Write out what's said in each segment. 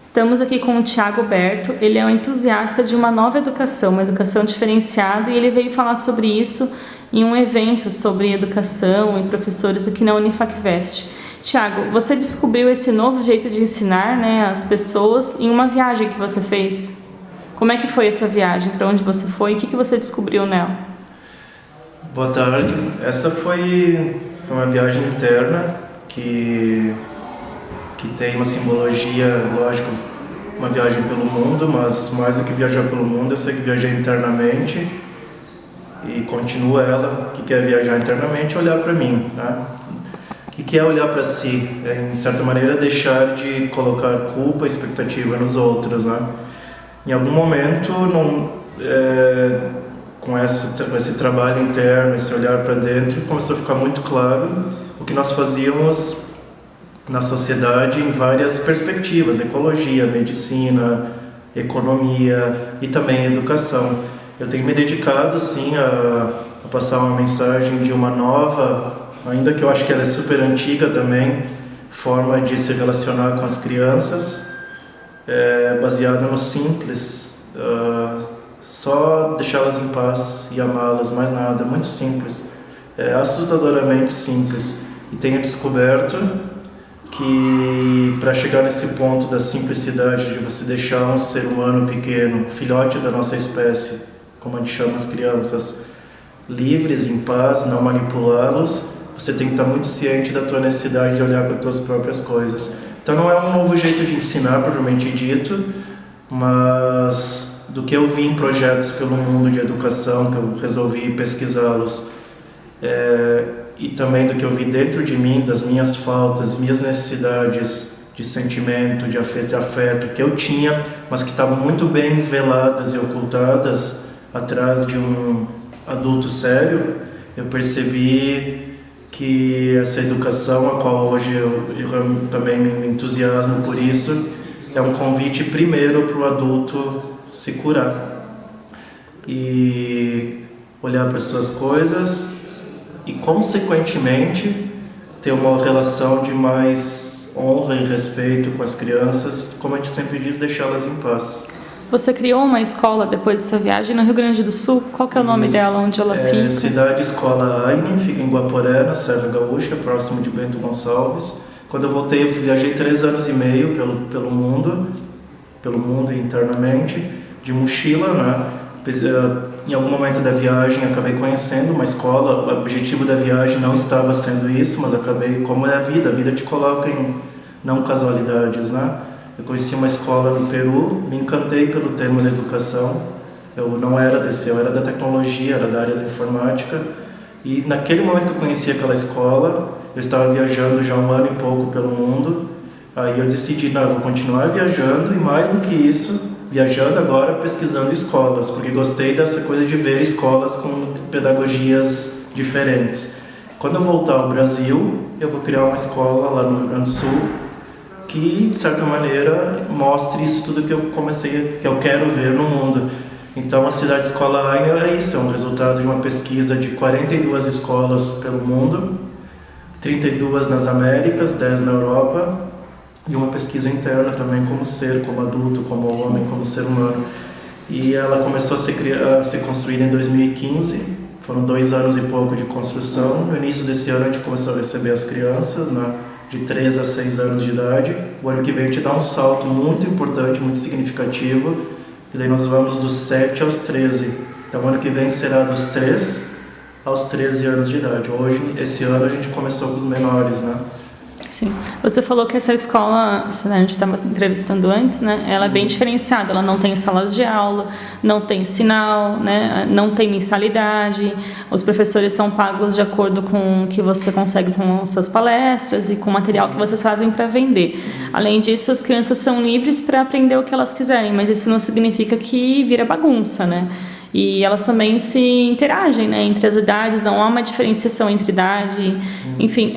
Estamos aqui com o Thiago Berto. Ele é um entusiasta de uma nova educação, uma educação diferenciada, e ele veio falar sobre isso em um evento sobre educação e professores aqui na Unifacvest. Thiago, você descobriu esse novo jeito de ensinar, né, as pessoas em uma viagem que você fez. Como é que foi essa viagem? Para onde você foi? O que você descobriu nela? Boa tarde. Essa foi uma viagem interna que tem uma simbologia, lógico, uma viagem pelo mundo, mas mais do que viajar pelo mundo, eu sei que viajei internamente e continua ela, que quer viajar internamente, olhar para mim, né? O que é olhar para si? É, em certa maneira, deixar de colocar culpa, expectativa nos outros, né? Em algum momento, com esse trabalho interno, esse olhar para dentro, começou a ficar muito claro o que nós fazíamos na sociedade em várias perspectivas: ecologia, medicina, economia e também educação. Eu tenho me dedicado, sim, a passar uma mensagem de uma nova, ainda que eu acho que ela é super antiga também, forma de se relacionar com as crianças, baseada no simples, só deixá-las em paz e amá-las, mais nada, muito simples, assustadoramente simples. E tenho descoberto que para chegar nesse ponto da simplicidade, de você deixar um ser humano pequeno, filhote da nossa espécie, como a gente chama as crianças, livres, em paz, não manipulá-los, você tem que estar muito ciente da tua necessidade de olhar para as tuas próprias coisas. Então não é um novo jeito de ensinar, propriamente dito, mas do que eu vi em projetos pelo mundo de educação, que eu resolvi pesquisá-los, e também do que eu vi dentro de mim, das minhas faltas, minhas necessidades de sentimento, de afeto que eu tinha, mas que estavam muito bem veladas e ocultadas atrás de um adulto sério, eu percebi que essa educação, a qual hoje eu também me entusiasmo por isso, é um convite primeiro para o adulto se curar e olhar para as suas coisas e, consequentemente, ter uma relação de mais honra e respeito com as crianças, como a gente sempre diz, deixá-las em paz. Você criou uma escola depois dessa viagem no Rio Grande do Sul? Qual que é o nome dela, onde ela fica? Cidade Escola Aine, fica em Guaporé, na Serra Gaúcha, próximo de Bento Gonçalves. Quando eu voltei, eu viajei 3 anos e meio pelo mundo e internamente, de mochila, né? Em algum momento da viagem acabei conhecendo uma escola. O objetivo da viagem não estava sendo isso, mas acabei, como é a vida te coloca em não casualidades, né? Eu conheci uma escola no Peru, me encantei pelo tema da educação. Eu não era eu era da tecnologia, era da área da informática. E naquele momento que eu conheci aquela escola, eu estava viajando já 1 ano e pouco pelo mundo. Aí eu decidi, não, eu vou continuar viajando e, mais do que isso, viajando agora pesquisando escolas, porque gostei dessa coisa de ver escolas com pedagogias diferentes. Quando eu voltar ao Brasil, eu vou criar uma escola lá no Rio Grande do Sul que, de certa maneira, mostre isso tudo que eu quero ver no mundo. Então, a Cidade Escola Aine é isso, é um resultado de uma pesquisa de 42 escolas pelo mundo, 32 nas Américas, 10 na Europa, e uma pesquisa interna também como ser, como adulto, como homem, como ser humano. E ela começou a ser construída em 2015, foram 2 anos e pouco de construção. No início desse ano a gente começou a receber as crianças, né, de 3 a 6 anos de idade. O ano que vem a gente dá um salto muito importante, muito significativo, e daí nós vamos dos 7 aos 13. Então o ano que vem será dos 3 aos 13 anos de idade. Hoje, esse ano, a gente começou com os menores, né? Sim. Você falou que essa escola, a gente estava entrevistando antes, né? Ela é bem diferenciada. Ela não tem salas de aula, não tem sinal, né? Não tem mensalidade. Os professores são pagos de acordo com o que você consegue com suas palestras e com o material que vocês fazem para vender. Além disso, as crianças são livres para aprender o que elas quiserem, mas isso não significa que vira bagunça, né? E elas também se interagem, né, entre as idades, não há uma diferenciação entre idade. Enfim,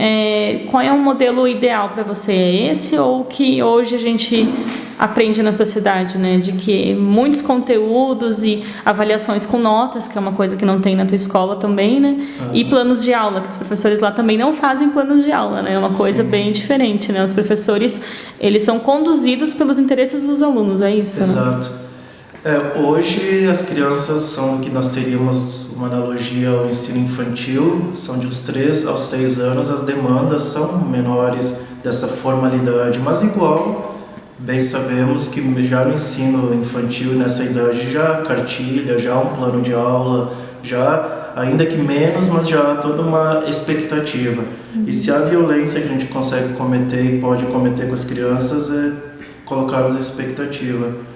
qual é o modelo ideal para você? É esse ou que hoje a gente aprende na sociedade, né? De que muitos conteúdos e avaliações com notas, que é uma coisa que não tem na tua escola também, né? E planos de aula, que os professores lá também não fazem planos de aula, né? É uma coisa bem diferente, né? Os professores, eles são conduzidos pelos interesses dos alunos, é isso? Exato. Né? Hoje as crianças são o que nós teríamos uma analogia ao ensino infantil, são de uns 3 aos 6 anos, as demandas são menores dessa formalidade, mas igual, bem sabemos que já no ensino infantil, nessa idade, já há cartilha, já há um plano de aula, já, ainda que menos, mas já há toda uma expectativa. E se há violência que a gente consegue cometer e pode cometer com as crianças, é colocarmos a expectativa.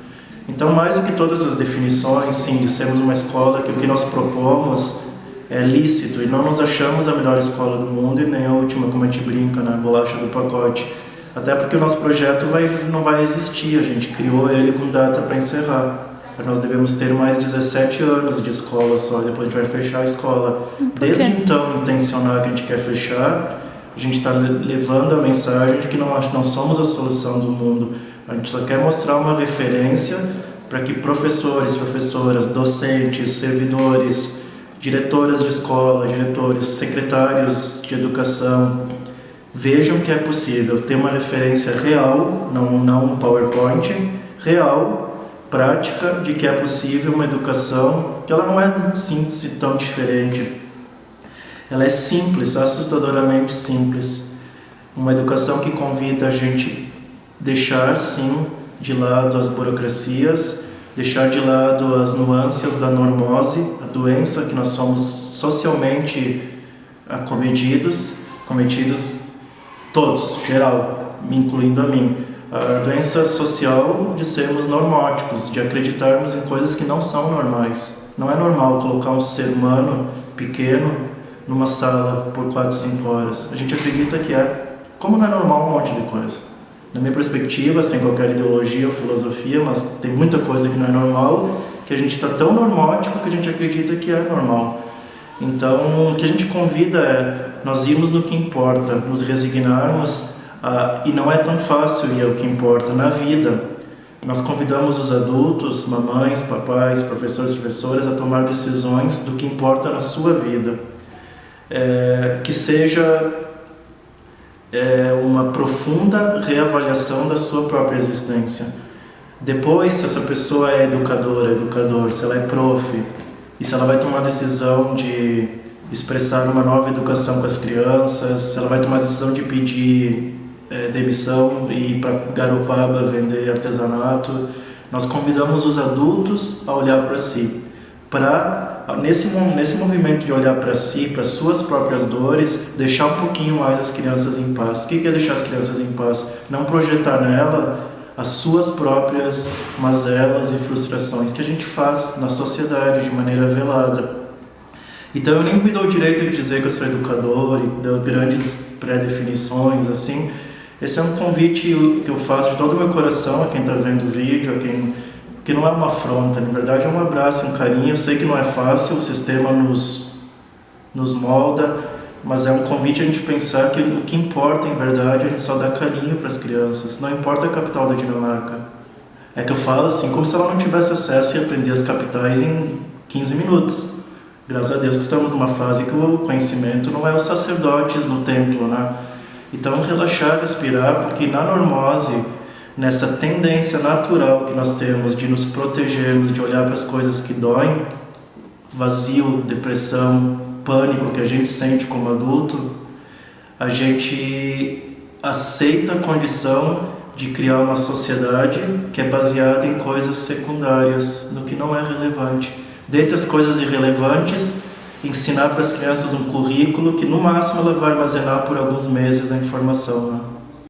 Então, mais do que todas as definições, sim, de sermos uma escola, que o que nós propomos é lícito, e não nos achamos a melhor escola do mundo e nem a última, como a gente brinca, na bolacha do pacote. Até porque o nosso projeto não vai existir, a gente criou ele com data para encerrar. Nós devemos ter mais 17 anos de escola só, depois a gente vai fechar a escola. Desde então, intencionar que a gente quer fechar, a gente está levando a mensagem de que não somos a solução do mundo. A gente só quer mostrar uma referência para que professores, professoras, docentes, servidores, diretoras de escola, diretores, secretários de educação, vejam que é possível ter uma referência real, não um PowerPoint, real, prática, de que é possível uma educação que ela não é em síntese tão diferente. Ela é simples, assustadoramente simples. Uma educação que convida a gente deixar, sim, de lado as burocracias, deixar de lado as nuances da normose, a doença que nós somos socialmente cometidos todos, geral, me incluindo a mim. A doença social de sermos normóticos, de acreditarmos em coisas que não são normais. Não é normal colocar um ser humano pequeno numa sala por 4, 5 horas. A gente acredita que é. Como não é normal um monte de coisa. Na minha perspectiva, sem qualquer ideologia ou filosofia, mas tem muita coisa que não é normal, que a gente está tão normótico que a gente acredita que é normal. Então, o que a gente convida é nós irmos no que importa, nos resignarmos, e não é tão fácil ir ao que importa na vida. Nós convidamos os adultos, mamães, papais, professores, professoras a tomar decisões do que importa na sua vida. Que seja uma profunda reavaliação da sua própria existência. Depois, se essa pessoa é educadora, educador, se ela é prof, e se ela vai tomar a decisão de expressar uma nova educação com as crianças, se ela vai tomar a decisão de pedir demissão e ir para Garopaba vender artesanato, nós convidamos os adultos a olhar para si, para nesse movimento de olhar para si, para suas próprias dores, deixar um pouquinho mais as crianças em paz. O que é deixar as crianças em paz? Não projetar nela as suas próprias mazelas e frustrações que a gente faz na sociedade de maneira velada. Então eu nem me dou o direito de dizer que eu sou educador e dou grandes pré-definições, assim. Esse é um convite que eu faço de todo o meu coração a quem está vendo o vídeo, que não é uma afronta, na verdade é um abraço, um carinho. Eu sei que não é fácil, o sistema nos molda, mas é um convite a gente pensar que o que importa, em verdade, é a gente só dar carinho para as crianças. Não importa a capital da Dinamarca. É que eu falo assim, como se ela não tivesse acesso a aprender as capitais em 15 minutos. Graças a Deus que estamos numa fase que o conhecimento não é os sacerdotes no templo, né? Então, relaxar, respirar, porque na normose, nessa tendência natural que nós temos de nos protegermos, de olhar para as coisas que doem, vazio, depressão, pânico que a gente sente como adulto, a gente aceita a condição de criar uma sociedade que é baseada em coisas secundárias, no que não é relevante. Dentre as coisas irrelevantes, ensinar para as crianças um currículo que no máximo ela vai armazenar por alguns meses a informação, né?